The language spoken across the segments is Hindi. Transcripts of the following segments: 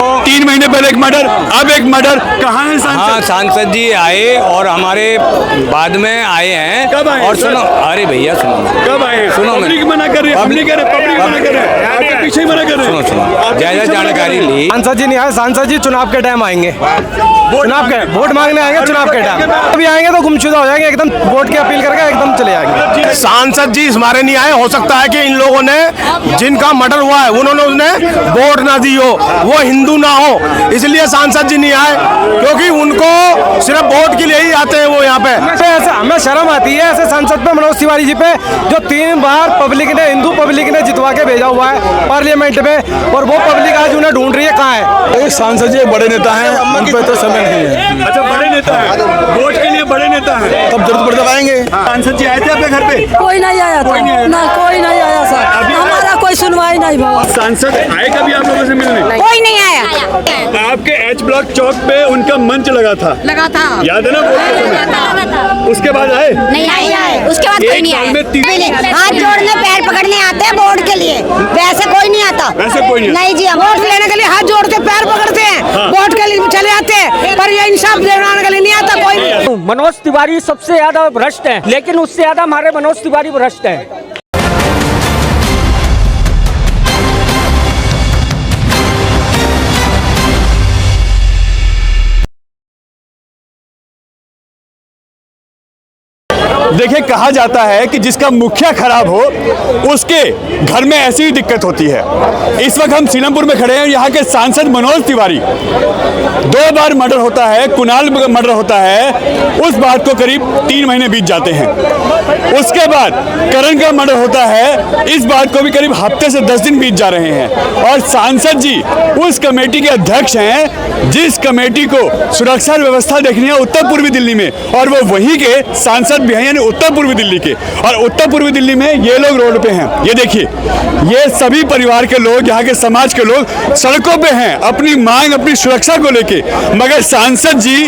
3 महीने पहले एक मर्डर, अब एक मर्डर। कहाँ है सांसद? हाँ, सांसद जी आए और हमारे बाद में आए हैं। कब आए? और सुनो, अरे भैया सुनो, कब आए? सुनो, पब्लिक मना कर रही है, हम नहीं कर रहे, पब्लिक मना कर रहे हैं, आपके पीछे ही मना कर रहे हैं। सुनो, ज्यादा जानकारी ली। सांसद जी नहीं आए, सांसद जी चुनाव के टाइम आएंगे, चुनाव के वोट मांगने आएंगे, चुनाव के टाइम अभी आएंगे तो गुमशुदा हो जाएंगे, एकदम वोट की अपील करके एकदम चले जाएंगे। सांसद जी हमारे नहीं आए, हो सकता है कि इन लोगों ने जिनका मर्डर हुआ है उन्होंने उन्हें वोट ना दी हो, वो हिंदू ना हो, इसलिए सांसद जी नहीं आए, क्योंकि उनको सिर्फ वोट के लिए ही आते हैं वो यहाँ पे। ऐसे हमें शर्म आती है ऐसे सांसद पे, मनोज तिवारी जी पे, जो 3 बार पब्लिक ने, हिंदू पब्लिक ने जितवा के भेजा हुआ है पार्लियामेंट में, और वो पब्लिक आज उन्हें ढूंढ रही है कहाँ है। सांसद जी बड़े नेता हैं, उन पे तो समय नहीं है। अच्छा, बड़े नेता हैं, वोट के लिए बड़े नेता हैं, तब जरूरत पड़े तब आएंगे। सांसद जी आए थे आपके घर पे? कोई नहीं आया था, ना कोई नहीं आया सर, हमारा कोई सुनवाई नहीं हुआ। सांसद आए कभी आप लोगों से मिलने? कोई नहीं आया। आपके एच ब्लॉक चौक पे उनका मंच लगा था, याद है ना? उसके बाद आए? नहीं आए, उसके बाद कोई नहीं आया। हाथ जोड़ने पैर पकड़ने आते हैं वोट के लिए, वैसे कोई नहीं आता। वैसे कोई नहीं जी, वोट लेने के लिए हाथ जोड़ते पैर पकड़ते हैं, वोट के लिए चले आते हैं, पर ये इंसाफ दिलाने के लिए नहीं आता कोई नहीं। मनोज तिवारी सबसे ज्यादा भ्रष्ट है, लेकिन उससे ज्यादा हमारे मनोज तिवारी भ्रष्ट है। देखिए, कहा जाता है कि जिसका मुखिया खराब हो उसके घर में ऐसी ही दिक्कत होती है। इस वक्त हम सीलमपुर में खड़े हैं, यहाँ के सांसद मनोज तिवारी, 2 बार मर्डर होता है, कुणाल मर्डर होता है, उस बात को करीब 3 महीने बीत जाते हैं। उसके बाद करण का मर्डर होता है, इस बात को भी करीब हफ्ते से 10 दिन बीत जा रहे हैं। और सांसद जी उस कमेटी के अध्यक्ष हैं जिस कमेटी को सुरक्षा व्यवस्था देखनी है उत्तर पूर्वी दिल्ली में, और वो वहीं के सांसद भी हैं, यानी उत्तर पूर्वी दिल्ली के। और उत्तर पूर्वी दिल्ली में ये लोग रोड पे हैं, ये देखिए, ये सभी परिवार के लोग, यहाँ के समाज के लोग सड़कों पे हैं अपनी मांग, अपनी सुरक्षा को लेके। मगर सांसद जी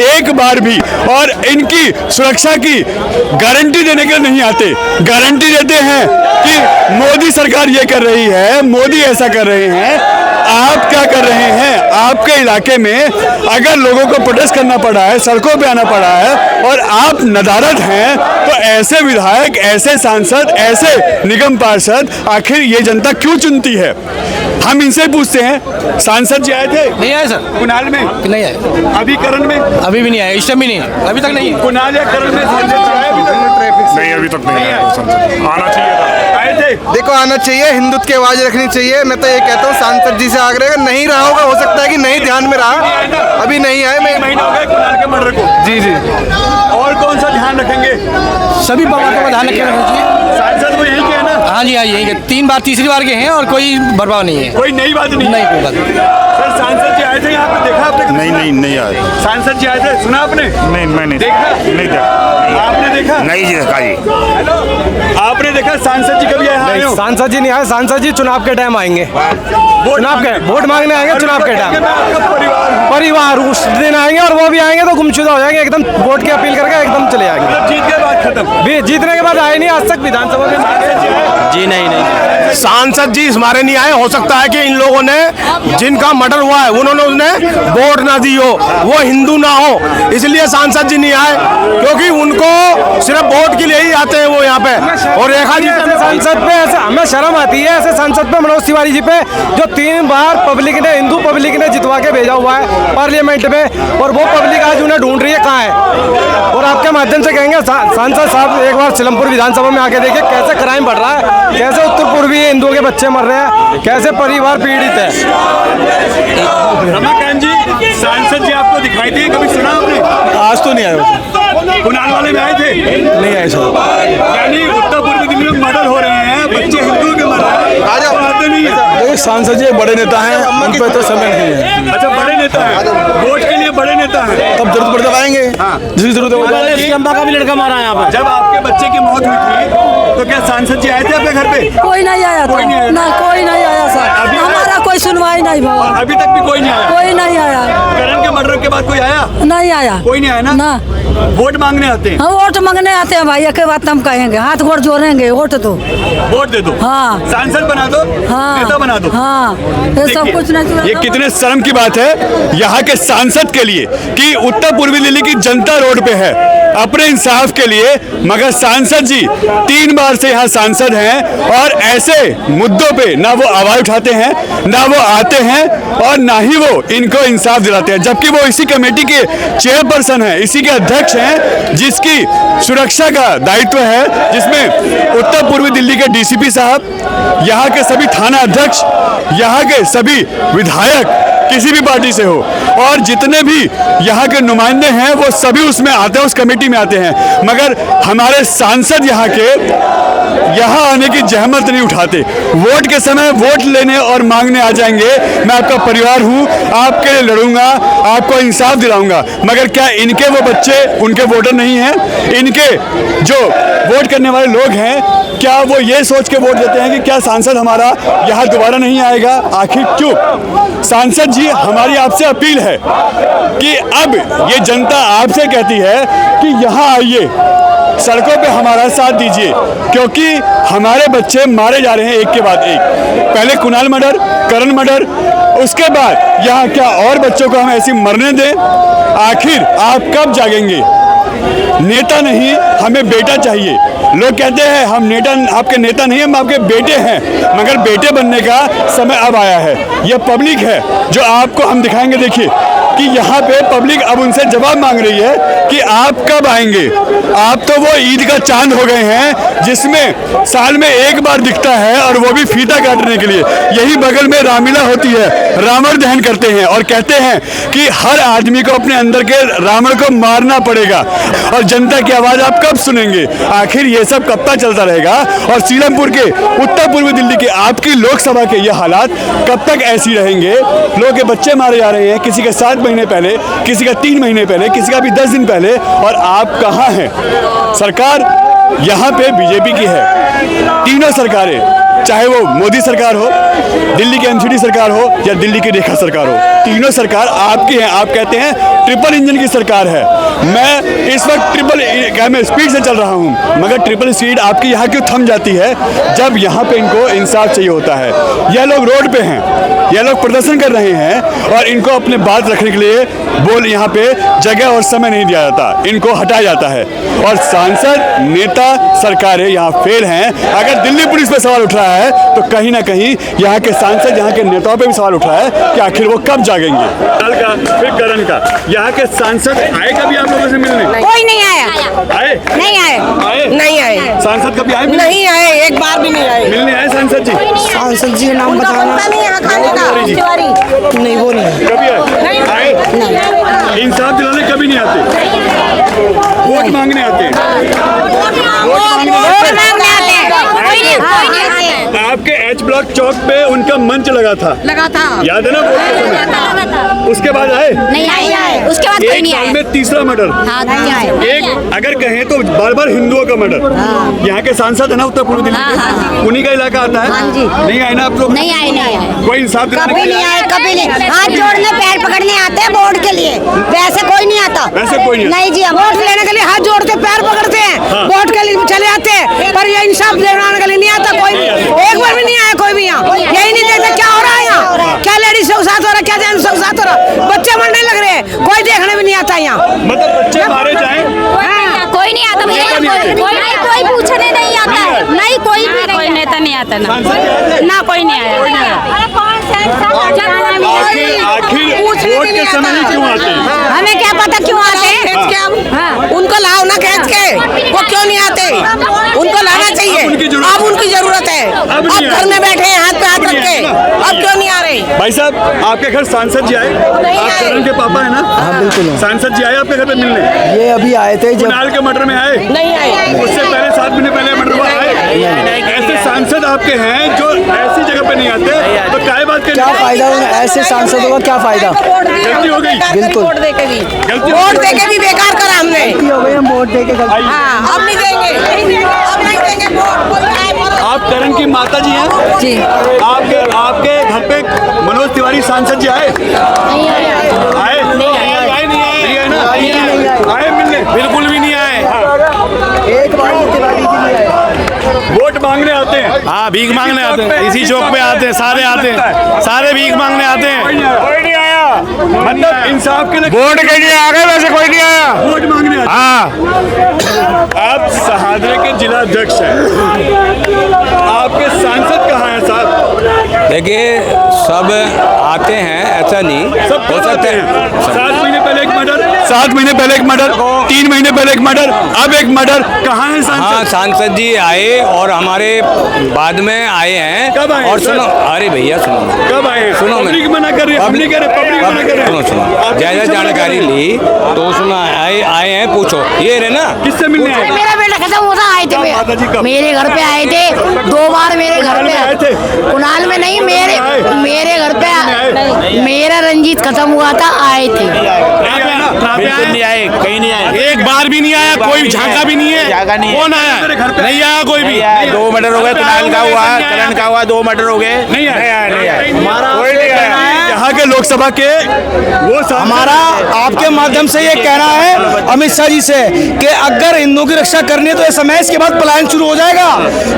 एक बार भी और इनकी सुरक्षा की गारंटी देने के लिए नहीं आते। गारंटी देते हैं कि मोदी सरकार ये कर रही है, मोदी ऐसा कर रहे हैं। आप क्या कर रहे हैं? आपके इलाके में अगर लोगों को प्रोटेस्ट करना पड़ा है, सड़कों पे आना पड़ा है, और आप नदारद हैं, तो ऐसे विधायक, ऐसे सांसद, ऐसे निगम पार्षद आखिर ये जनता क्यों चुनती है? हम इनसे पूछते हैं। सांसद जी आए थे? नहीं आए सर, कुणाल में नहीं आए, अभी करण में अभी भी नहीं आए, इस टाइम भी नहीं, अभी तक नहीं। कुणाल या करण में सांसद जी आए अभी तक? नहीं, अभी तक नहीं आया, आना चाहिए था। आए थे? देखो, आना चाहिए, हिंदुत्व की आवाज रखनी चाहिए। मैं तो ये कहता हूँ सांसद जी से आग्रह, अगर नहीं रहा होगा, हो सकता है कि नहीं ध्यान में रहा, अभी नहीं आए। मैं महीना हो गया कुणाल के मर्डर को। जी जी, और कौन सा ध्यान रखेंगे? सभी बाबा का ध्यान रखना चाहिए। सांसद वो यही के है ना? हाँ जी, हाँ यही के 3 बार, तीसरी बार के हैं, और कोई बर्बाद नहीं है, कोई नई बात नहीं। नहीं कोई बात नहीं। सर, सांसद जी आए थे यहाँ पे, देखा आपने? नहीं आए। सांसद जी आए थे, सुना आपने? नहीं, मैंने देखा? नहीं देखा। आपने देखा? नहीं जी, देखा जी। आपने देखा सांसद जी कभी यहाँ आए हो? सांसद जी नहीं आए, सांसद जी चुनाव के टाइम आएंगे, चुनाव के वोट मांगने आएंगे, चुनाव के टाइम परिवार उस दिन आएंगे, और वो भी आएंगे तो गुमशुदा हो जाएंगे, एकदम वोट की अपील करके एकदम चले जाएंगे। जीत के बाद खत्म? भी जीतने के बाद आए नहीं आज तक विधानसभा में। जी नहीं। सांसद जी हमारे नहीं आए, हो सकता है कि इन लोगों ने जिनका मर्डर हुआ है उन्होंने उन्हें वोट ना दी हो, वो हिंदू ना हो, इसलिए सांसद जी नहीं आए, क्योंकि उनको सिर्फ वोट के लिए ही आते हैं वो यहाँ पे। और रेखा जी सांसद पे ऐसे हमें शर्म आती है ऐसे सांसद पे, मनोज तिवारी जी पे, जो 3 बार पब्लिक ने, हिंदू पब्लिक ने जितवा के भेजा हुआ है पार्लियामेंट में, और वो पब्लिक आज उन्हें ढूंढ रही है कहाँ है। और आपके माध्यम से कहेंगे सांसद साहब एक बार सीलमपुर विधानसभा में आके देखिए कैसे क्राइम बढ़ रहा है, कैसे उत्तर पूर्वी हिंदुओं के बच्चे मर रहे हैं, कैसे परिवार पीड़ित है। रमाकांत जी, सांसद जी आपको दिखाई दिए, कभी सुना आपने? आज तो नहीं आए, कुणाल वाले में आए थे? नहीं आए सर। यानी उत्तर पूर्वी दिल्ली में मर्डर हो रहे हैं, बच्चे हिंदुओं के मर रहे हैं, आते नहीं है। सांसद जी बड़े नेता हैं, उन पे तो समय नहीं है। अच्छा, बड़े नेता हैं, वोट के लिए बड़े नेता हैं, तब जरूरत पड़े तब आएंगे, जिसकी जरूरत है। अम्बा का भी लड़का मारा यहाँ पर। जब आपके बच्चे की मौत हुई थी तो क्या सांसद जी आए थे आपके घर पे? कोई नहीं आया था, ना कोई नहीं आया सर, हमारा कोई सुनवाई नहीं हुआ। अभी तक भी कोई नहीं आया? कोई नहीं आया। करण के मर्डर के बाद कोई आया? नहीं आया। कोई नहीं आया ना? ना। वोट मांगने आते हैं? हम वोट मांगने आते हैं भाई, एक बात हम कहेंगे, हाथ गोड़ जोड़ेंगे, वोट दो। वोट दे दो। हाँ। सांसद बना दो। हाँ। नेता बना दो। हाँ। ये सब देखिए, कुछ नहीं। ये कितने शर्म की बात है यहाँ के सांसद के लिए कि उत्तर पूर्वी दिल्ली की जनता रोड पे है अपने इंसाफ के लिए, मगर सांसद जी 3 बार से यहाँ सांसद हैं और ऐसे मुद्दों पे ना वो आवाज उठाते हैं, ना वो आते हैं और ना ही वो इनको इंसाफ दिलाते हैं, जबकि वो इसी कमेटी के चेयरपर्सन हैं, इसी के अध्यक्ष हैं, जिसकी सुरक्षा का दायित्व है, जिसमें उत्तर पूर्वी दिल्ली के डीसीपी साहब, यहाँ के सभी थाना अध्यक्ष, यहाँ के सभी विधायक किसी भी पार्टी से हो और जितने भी यहाँ के नुमाइंदे हैं वो सभी उसमें आते हैं, उस कमेटी में आते हैं, मगर हमारे सांसद यहाँ के यहाँ आने की जहमत नहीं उठाते। वोट के समय वोट लेने और मांगने आ जाएंगे, मैं आपका परिवार हूँ, आपके लिए लड़ूंगा, आपको इंसाफ दिलाऊंगा, मगर क्या इनके वो बच्चे उनके वोटर नहीं हैं? इनके जो वोट करने वाले लोग हैं क्या वो ये सोच के वोट देते हैं कि क्या सांसद हमारा यहाँ दोबारा नहीं आएगा? आखिर क्यों? सांसद जी, हमारी आपसे अपील है कि अब ये जनता आपसे कहती है कि यहाँ आइए, सड़कों पे हमारा साथ दीजिए, क्योंकि हमारे बच्चे मारे जा रहे हैं एक के बाद एक। पहले कुणाल मर्डर, करण मर्डर, उसके बाद यहाँ क्या और बच्चों को हम ऐसी मरने दें? आखिर आप कब जागेंगे? नेता नहीं, हमें बेटा चाहिए। लोग कहते हैं हम नेता, आपके नेता नहीं, हम आपके बेटे हैं, मगर बेटे बनने का समय अब आया है। यह पब्लिक है जो आपको हम दिखाएंगे। देखिए कि यहाँ पे पब्लिक अब उनसे जवाब मांग रही है कि आप कब आएंगे? आप तो वो ईद का चांद हो गए हैं जिसमें साल में एक बार दिखता है और वो भी फीता काटने के लिए। यही बगल में रामलीला होती है, रावण दहन करते हैं और कहते हैं कि हर आदमी को अपने अंदर के रावण को मारना पड़ेगा, और जनता की आवाज़ आप कब सुनेंगे? आखिर ये सब कब तक चलता रहेगा? और सीलमपुर के उत्तर पूर्वी दिल्ली के आपकी लोकसभा के ये हालात कब तक ऐसी रहेंगे? लोगों के बच्चे मारे जा रहे हैं, किसी के 7 महीने पहले, किसी का 3 महीने पहले, किसी का भी 10 दिन पहले, और आप कहाँ हैं? सरकार यहाँ पे बीजेपी की है। तीनों सरकारें, चाहे वो मोदी सरकार हो, दिल्ली की एमसीडी सरकार हो या दिल्ली की रेखा सरकार हो, तीनों सरकार आपकी हैं। आप कहते हैं ट्रिपल इंजन की सरकार है। मैं इस वक्त मैं स्पीड से चल रहा हूं, मगर ट्रिपल स्पीड आपकी यहाँ क्यों थम जाती है जब यहाँ पे इनको इंसाफ चाहिए होता है? यह लोग रोड पे हैं, यह लोग प्रदर्शन कर रहे हैं और इनको अपने बात रखने के लिए यहाँ पे जगह और समय नहीं दिया जाता, इनको हटाया जाता है। और सांसद, नेता, सरकारें यहाँ फेल हैं। अगर दिल्ली पुलिस पे सवाल उठ रहा है तो कहीं ना कहीं यहाँ के सांसद, यहाँ के नेताओं पे भी सवाल उठ रहा है कि आखिर वो कब जागेंगे? कल का, फिर करण का, यहाँ के सांसद आए कभी आप लोगों से मिलने? कोई नहीं आया। आए? नहीं आए। आए? नहीं आए। सांसद कभी आए? नहीं आए, एक बार भी नहीं आए। मिलने आए सांसद जी? सांसद जी का नाम बताना नहीं, यहाँ खाने का नहीं, वो नहीं कभी आए? नहीं। इंसाफ दिलाने कभी नहीं आते, वोट मांगने आते हैं। आपके एच ब्लॉक चौक पे उनका मंच लगा था, याद है ना? उसके बाद आए? नहीं आए। उसके बाद कोई नहीं आया। एक साल में तीसरा मर्डर। हाँ, नहीं आए। एक अगर कहें तो बार बार हिंदुओं का मर्डर। यहाँ के सांसद है ना उत्तर पूर्वी दिल्ली के, उन्हीं का इलाका आता है। नहीं आए ना आप लोग? नहीं आए। कोई इंसाफ दिलाने कभी नहीं आए, कभी नहीं। हाथ जोड़ने, पैर पकड़ने आते हैं वोट के लिए, वैसे कोई नहीं आता। वैसे कोई नहीं जी, वोट लेने के लिए हाथ जोड़ते, पैर पकड़ते हैं, वोट के लिए चले आते हैं, पर ये इंसाफ दिलाने के लिए नहीं आता कोई भी। एक बार भी नहीं आया कोई भी यहाँ। यही नहीं देखता क्या हो रहा है यहाँ, क्या लेडीज के साथ हो रहा है, क्या जेंट्स के साथ हो रहा है, बच्चे मरने लग रहे हैं, कोई देखने भी नहीं आता यहाँ। मतलब बच्चे मारे जाएं? कोई नहीं आता भैया, कोई पूछने नहीं आता है, नहीं कोई भी नहीं, कोई नेता नहीं आता ना कोई नहीं आया। आखिर वोट के समय ही क्यों आते हैं? हमें क्या पता क्यों आते हैं? उनको लाओ ना खींच के, वो क्यों नहीं आते? उनको लाना चाहिए। अब उनकी जरूरत है। अब घर में बैठे हैं हाथ पे हाथ रख के, अब क्यों नहीं आ रहे? भाई साहब, आपके घर सांसद जी आए? आप करण के पापा है ना? हाँ बिल्कुल। सांसद जी आए आपके घर पे मिलने? ये अभी आए थे जब कुणाल के मर्डर में आए? नहीं आए। उससे पहले 7 महीने पहले मर्डर हुआ आए? ऐसे सांसद आपके हैं जो ऐसी जगह पे नहीं आते, तो क्या बात के क्या फायदा? ऐसे सांसदों का क्या फायदा? गलती हो गई। बिल्कुल वोट दे के भी, गलती वोट दे के भी बेकार करा हमने। हो गई, हम वोट दे के हाँ, अब नहीं देंगे, अब नहीं देंगे वोट। आप करण की माता जी हैं जी। आपके घर पे मनोज तिवारी सांसद जी आए? आए नहीं आए ना? आए मिलने? बिल्कुल भी नहीं आए। एक बार तिवारी जी नहीं आए। वोट मांगने आते हैं। हाँ, भीख मांगने आते हैं, इसी चौक पे आते हैं, सारे भीख मांगने आते हैं। कोई नहीं आया, मतलब इंसाफ के लिए वोट के लिए आ गए, वैसे कोई नहीं आया। वोट मांगने आते हैं। हाँ, आप सहादरे के जिला अध्यक्ष हैं, आपके सांसद कहाँ हैं साहब? देखिए सब आते हैं, ऐसा नहीं सब हो सकते हैं। 7 महीने पहले एक मर्डर, 7 महीने पहले एक मर्डर, 3 महीने पहले एक मर्डर, अब एक मर्डर। कहाँ है हाँ, सांसद? सांसद जी आए और हमारे बाद में आए हैं। कब आए, और सर? सुनो, अरे भैया सुनो, कब आए? सुनो मैं- पब्लिक मना कर रही है, हम नहीं कह रहे, पब्लिक मना कर रहे सुनो हैं। सुनो, आपके ज्यादा किससे मना जानकारी कर रहे हैं? ली तो सुना, आए हैं, पूछो ये रहे ना। किससे मिलने आए? मेरा बेटा खत्म होता आए थे माता जी कब? मेरे घर पे आए थे 2 बार मेरे घर कुणाल में आए थे? पे कुणाल में नहीं मेरे घर पे मेरा रंजीत खत्म हुआ था आए थे। बिल्कुल नहीं आए, कहीं नहीं आए, एक बार भी नहीं आया, कोई झांका भी नहीं है। कौन आया? नहीं आया कोई भी। 2 मर्डर हो गए, कुणाल का हुआ, करण का हुआ, 2 मर्डर हो गए। नहीं आया, नहीं आया। कोई नहीं आया। यहाँ के लोकसभा के वो सांसद- हमारा आपके माध्यम से ये कहना है अमित शाह जी से कि अगर हिंदुओं की रक्षा करनी है तो ये समय इसके बाद पलायन शुरू हो जाएगा,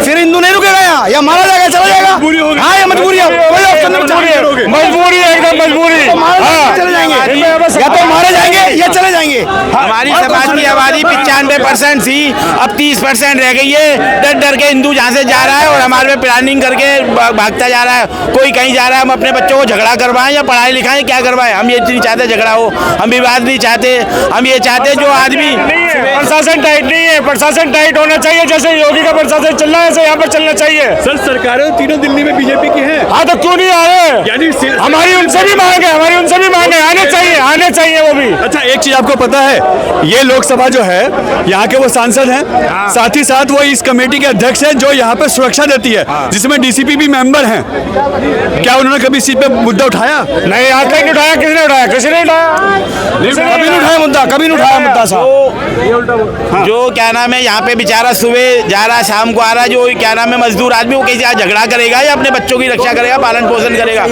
फिर हिंदू नहीं रुकेगा यहाँ, या मारा जाएगा, चला जाएगा। मजबूरी होगी। हाँ, ये मजबूरी है, कोई ऑप्शन नहीं, मजबूरी है, एकदम मजबूरी। हाँ, चले जाएंगे, या तो मारे जाएंगे या चले जाएंगे। हमारी समाज की आबादी 95% थी, अब 30% रह गई है। डर डर के हिंदू जहाँ से जा रहा है और हमारे में प्लानिंग करके भागता जा रहा है। कोई कहीं जा रहा है, हम अपने बच्चों को झगड़ा करवाएं या पढ़ाई लिखाएं, क्या करवाएं? हम ये नहीं चाहते झगड़ा हो, हम विवाद नहीं चाहते, हम ये चाहते जो आदमी। प्रशासन टाइट नहीं है, प्रशासन टाइट होना चाहिए, जैसे योगी का प्रशासन चल रहा है ऐसे यहाँ पर चलना चाहिए। सर सरकारें तीनों दिल्ली में बीजेपी की हैं। हाँ, तो क्यों नहीं आ रहे? यानी हमारी उनसे भी मांग है, आने चाहिए वो भी। अच्छा, एक चीज आपको पता है, ये लोकसभा जो है यहाँ के वो सांसद हैं, साथ ही साथ वो इस कमेटी के अध्यक्ष हैं जो यहाँ पे सुरक्षा देती है, जिसमें डीसीपी भी मेंबर हैं। क्या उन्होंने कभी इस चीज पे मुद्दा उठाया? नहीं, यहाँ कहीं नहीं उठाया, किसी ने उठाया? कभी नहीं उठाया मुद्दा, कभी नहीं उठाया मुद्दा साहब। जो क्या नाम है यहाँ पे बेचारा सुबह जा रहा, शाम को आ रहा, जो क्या नाम है मजदूर आदमी, वो कैसे आज झगड़ा करेगा या अपने बच्चों की रक्षा करेगा, पालन पोषण करेगा?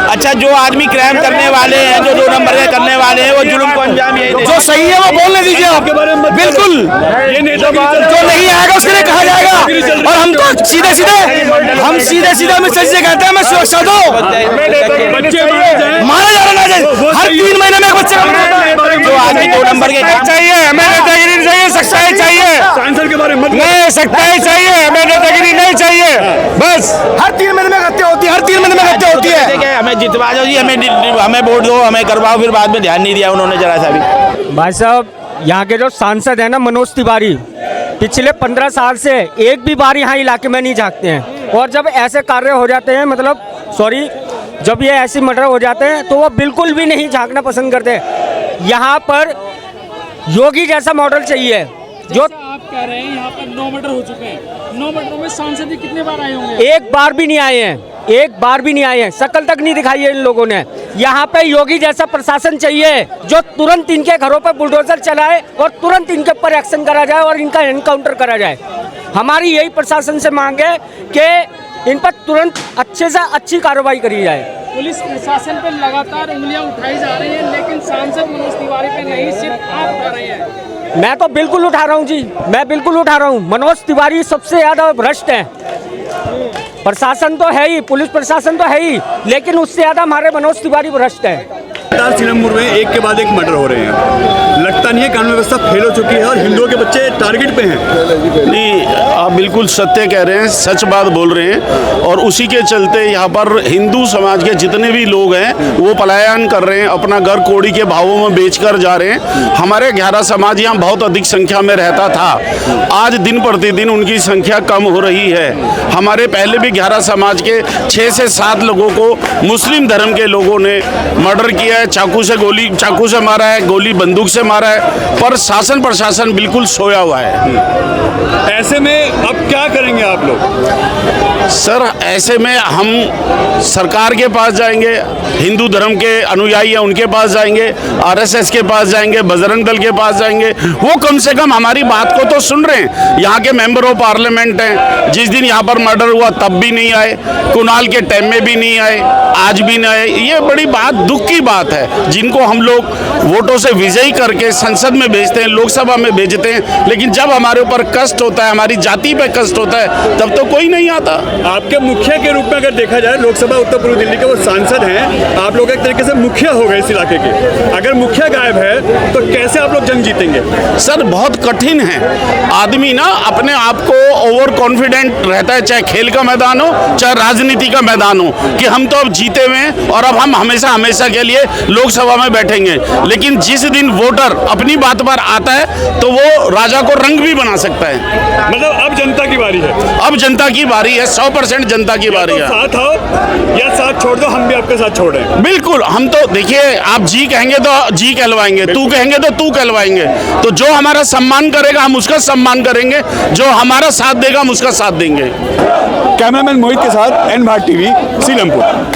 अच्छा, जो आदमी क्राइम करने वाले हैं, जो 2 नंबर के करने वाले हैं, वो जुल्म को अंजाम यही जो सही है वो बोलने दीजिए आप, बिल्कुल। ये नेता जो नहीं आएगा उसके लिए कहा जाएगा, और हम तो सीधे सीधे अमित शाह जी से कहते हैं हमें सुरक्षा दो। बच्चे मारा जा रहा ना जाए, हर 3 महीने में एक बच्चा जो आदमी 2 नंबर के चाहिए, हमें नेतागिरी नहीं चाहिए, सच्चाई चाहिए। सांसद के बारे में नहीं, सच्चाई चाहिए, हमें नेतागिरी नहीं चाहिए। बस हर 3 महीने में हत्या होती है, हर 3 महीने में हत्या होती है। हमें जितवा दो जी, हमें वोट दो, हमें करवाओ, फिर बाद में ध्यान नहीं दिया उन्होंने जरा सा भी। भाई साहब, यहाँ के जो सांसद है ना मनोज तिवारी, पिछले 15 साल से एक भी बार यहाँ इलाके में नहीं झांकते हैं, और जब ऐसे कार्य हो जाते हैं, मतलब सॉरी, जब ये ऐसे मर्डर हो जाते हैं तो वो बिल्कुल भी नहीं झांकना पसंद करते। यहाँ पर योगी जैसा मॉडल चाहिए जो आप कह रहे हैं यहाँ पर 9 मर्डर हो चुके हैं। 9 मर्डरों में सांसद जी कितने बार आए होंगे? एक बार भी नहीं आए हैं, एक बार भी नहीं आए हैं, शक्ल तक नहीं दिखाई है इन लोगों ने। यहाँ पे योगी जैसा प्रशासन चाहिए जो तुरंत इनके घरों पर बुलडोजर चलाए और तुरंत इनके ऊपर एक्शन करा जाए और इनका एनकाउंटर करा जाए। हमारी यही प्रशासन से मांग है कि इन पर तुरंत अच्छे से अच्छी कार्रवाई करी जाए। पुलिस प्रशासन पर लगातार उंगलियां उठाई जा रही हैं, लेकिन सांसद मनोज तिवारी पे नहीं, सिर्फ आप उठा रहे हैं। मैं तो बिल्कुल उठा रहा हूँ जी, मैं बिल्कुल उठा रहा हूँ। मनोज तिवारी सबसे ज़्यादा भ्रष्ट है। प्रशासन तो है ही, पुलिस प्रशासन तो है ही, लेकिन उससे ज़्यादा हमारे मनोज तिवारी भ्रष्ट है। सीलमपुर में एक के बाद एक मर्डर हो रहे हैं, लगता नहीं है कानून व्यवस्था फेल हो चुकी है और हिंदुओं के बच्चे टारगेट पे हैं? नहीं, आप बिल्कुल सत्य कह रहे हैं, सच बात बोल रहे हैं, और उसी के चलते यहाँ पर हिंदू समाज के जितने भी लोग हैं वो पलायन कर रहे हैं, अपना घर कोड़ी के भावों में बेचकर जा रहे हैं। हमारे घारा समाज यहाँ बहुत अधिक संख्या में रहता था, आज दिन प्रतिदिन उनकी संख्या कम हो रही है। हमारे पहले भी घारा समाज के 6 से 7 लोगों को मुस्लिम धर्म के लोगों ने मर्डर किया है, चाकू से मारा है, गोली बंदूक से मारा है, पर शासन प्रशासन बिल्कुल सोया हुआ है। ऐसे में अब क्या करेंगे आप लोग? सर ऐसे में हम सरकार के पास जाएंगे, हिंदू धर्म के अनुयायी हैं उनके पास जाएंगे, आरएसएस के पास जाएंगे, बजरंग दल के पास जाएंगे। वो कम से कम हमारी बात को तो सुन रहे हैं। यहाँ के मेंबर ऑफ पार्लियामेंट हैं, जिस दिन यहाँ पर मर्डर हुआ तब भी नहीं आए, कुणाल के टाइम में भी नहीं आए, आज भी नहीं आए। ये बड़ी बात, दुख की बात है। जिनको हम लोग वोटों से विजयी करके संसद में भेजते हैं, लोकसभा में भेजते हैं, लेकिन जब हमारे ऊपर कष्ट होता है, हमारी जाति पे कष्ट होता है, तब तो कोई नहीं आता। आपके मुखिया के रूप में अगर देखा जाए, लोकसभा उत्तर पूर्व दिल्ली के वो सांसद हैं, आप लोग एक तरीके से मुखिया हो गए इस इलाके के। अगर मुखिया गायब है तो कैसे आप लोग जंग जीतेंगे? सर बहुत कठिन है। आदमी ना अपने आप को ओवर कॉन्फिडेंट रहता है, चाहे खेल का मैदान हो चाहे राजनीति का मैदान हो, कि हम तो अब जीते हुए हैं और अब हम हमेशा हमेशा के लिए लोकसभा में बैठेंगे। लेकिन जिस दिन वोटर अपनी बात पर आता है तो वो राजा को रंग भी बना सकता है। मतलब अब जनता की बारी है। अब जनता की बारी है, 100% जनता की बारी है। साथ आओ या साथ छोड़ दो, हम भी आपके साथ छोड़ रहे हैं। बिल्कुल, हम तो देखिए, आप जी कहेंगे तो जी कहलवाएंगे, तू कहेंगे तो तू कहलवाएंगे। तो जो हमारा सम्मान करेगा हम उसका सम्मान करेंगे, जो हमारा साथ देगा हम उसका साथ देंगे। कैमरामैन मोहित के साथ एन भारत टीवी, सीलमपुर।